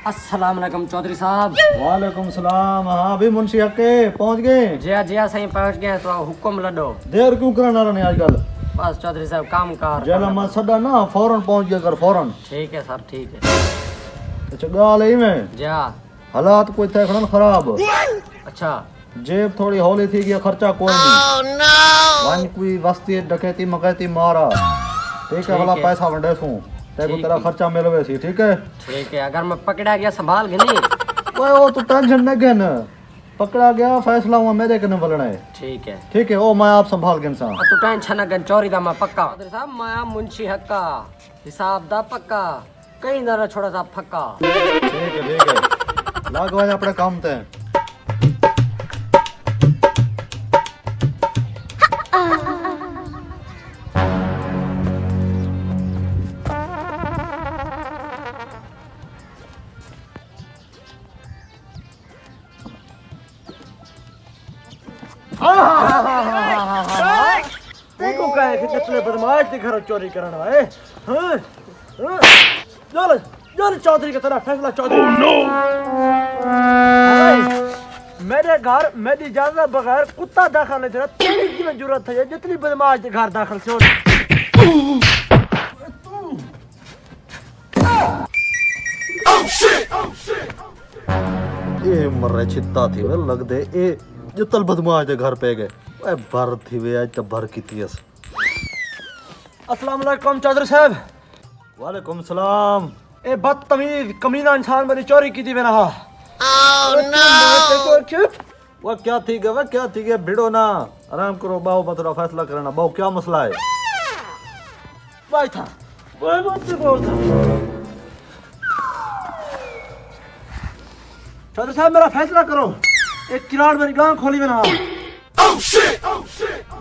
अस्सलाम वालेकुम चौधरी साहब। वालेकुम सलाम। हाँ भी मुंशी हके पहुंच गए? जिया सही पहुंच गए तो हुक्म लडो। देर क्यों करना रहे आजकल? बस चौधरी साहब काम कार जेला मैं सदा ना फौरन पहुंच गया कर फौरन। ठीक है साहब ठीक है। अच्छा गाल ही में जिया हालात कोई थे खड़न खराब। अच्छा जेब थोड़ी हौली थी गया खर्चा कोई नहीं। वन कोई वस्ती डकैती मकैती मारा ठीक है वाला पैसा वंडे सू तेरे को तेरा खर्चा मिलवे सी ठीक है। ठीक है अगर मैं पकड़ा गया संभाल के नहीं। ओए ओ तू टेंशन न घेन पकड़ा गया फैसला हुआ मेरे कने बोलना है ठीक है ओ मैं आप संभाल के इंसान तू टेंशन न गन चोरी दा मैं पक्का चौधरी साहब मैं मुंशी हक्का हिसाब दा पक्का कहीं ना छोड़ा सा फक्का। ठीक है लागवा अपने काम ते देखो क्या है कि कितने बदमाश के घर चोरी करना है। हाँ चल चल चौधरी की तरह फैसला चौधरी। मेरे घर मेरी इजाजत बगैर कुत्ता दाखिल नहीं था। तेरी की जरूरत है जितनी बदमाश के घर दाखिल से ये मर चित्ता थी वे लग दे ए जितल बदमाश दे घर पे गए ओए भर थी वे आज तो भर की तीस। अस्सलाम वालेकुम चौधरी साहब। वालेकुम सलाम। ए बदतमीज कमीना इंसान मेरी चोरी की थी मैंने। हाँ वो क्या थी गे क्या थी गे भिड़ो ना आराम करो बाओ बतरा फैसला करना बाओ क्या मसला है। भाई था चौधरी साहब मेरा फैसला करो। एक किराड़ मेरी गांव खोली में ना।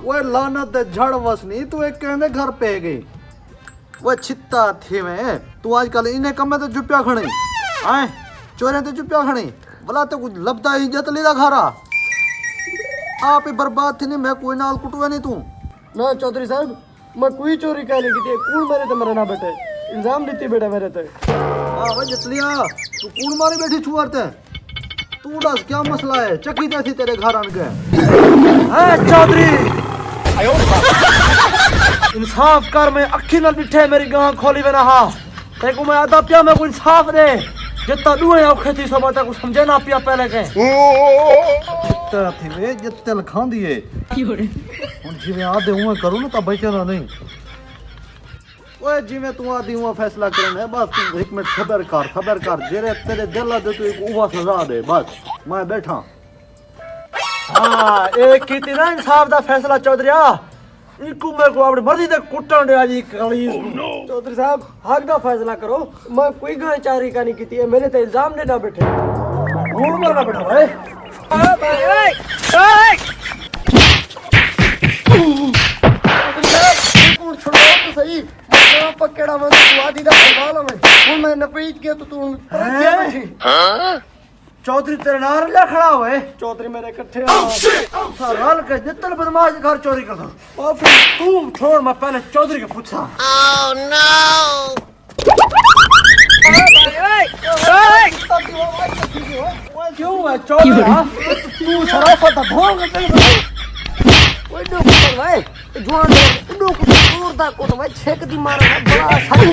वो लानत दे झड़ वसनी तू एक कहने घर पे गई वो छित्ता थी मैं तू आजकल इन्हें कम में तो चुप्या खड़ी आए चोरे तो चुप्या खड़ी भला तो कुछ लबदा इज्जत लीदा खारा आप ही बर्बाद थी नहीं मैं कोई नाल कुटुआ नहीं तू ना चौधरी साहब मैं कोई चोरी कहने की थी कौन मेरे तो मेरे ना बेटे इल्जाम देती बेटा मेरे तो। हाँ भाई जतलिया तू कौन मारी बैठी छुआरते तू दस क्या मसला है चक्की थी तेरे घर आन के। चौधरी इंसाफ कर मैं अखी नाल बिठे मेरी गांव खोली में नहा तेको मैं आदा पिया मैं को इंसाफ दे जितना दुए औखे थी सब तक समझे ना पिया पहले के जितना थी वे जितल खांदी है हुन जिवे आदे हुए करू ना ता बचना नहीं ओए जिवे तू आदी हुआ फैसला करना है बस तू एक मिनट खबर कर जेरे तेरे दिल दे तू एक उवा सजा दे बस मैं बैठा। हाँ एक की थी ना इंसाफ दा फैसला चौधरी इनको मैं को अपनी मर्जी तक कुटन दे आज कली। चौधरी साहब हक दा फैसला करो मैं कोई गाय चारी का नहीं की है मेरे ते इल्जाम देना बैठे ढूंढ मारना बैठा है। छोड़ो तो सही पकड़ा मैं तू आदी दा संभाल मैं हुन मैं नपीत के तो तू चौधरी तेरे नार ले खड़ा हुए चौधरी मेरे इकट्ठे रल के जितने बदमाश घर चोरी करता और फिर तू छोड़ मैं पहले चौधरी के पूछा। क्यों है चौधरी तू शराफत ढोंग भाई जुआन उडो को दूर दा को तो भाई छेक दी मारा बड़ा सारी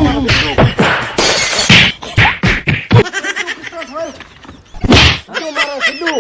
no.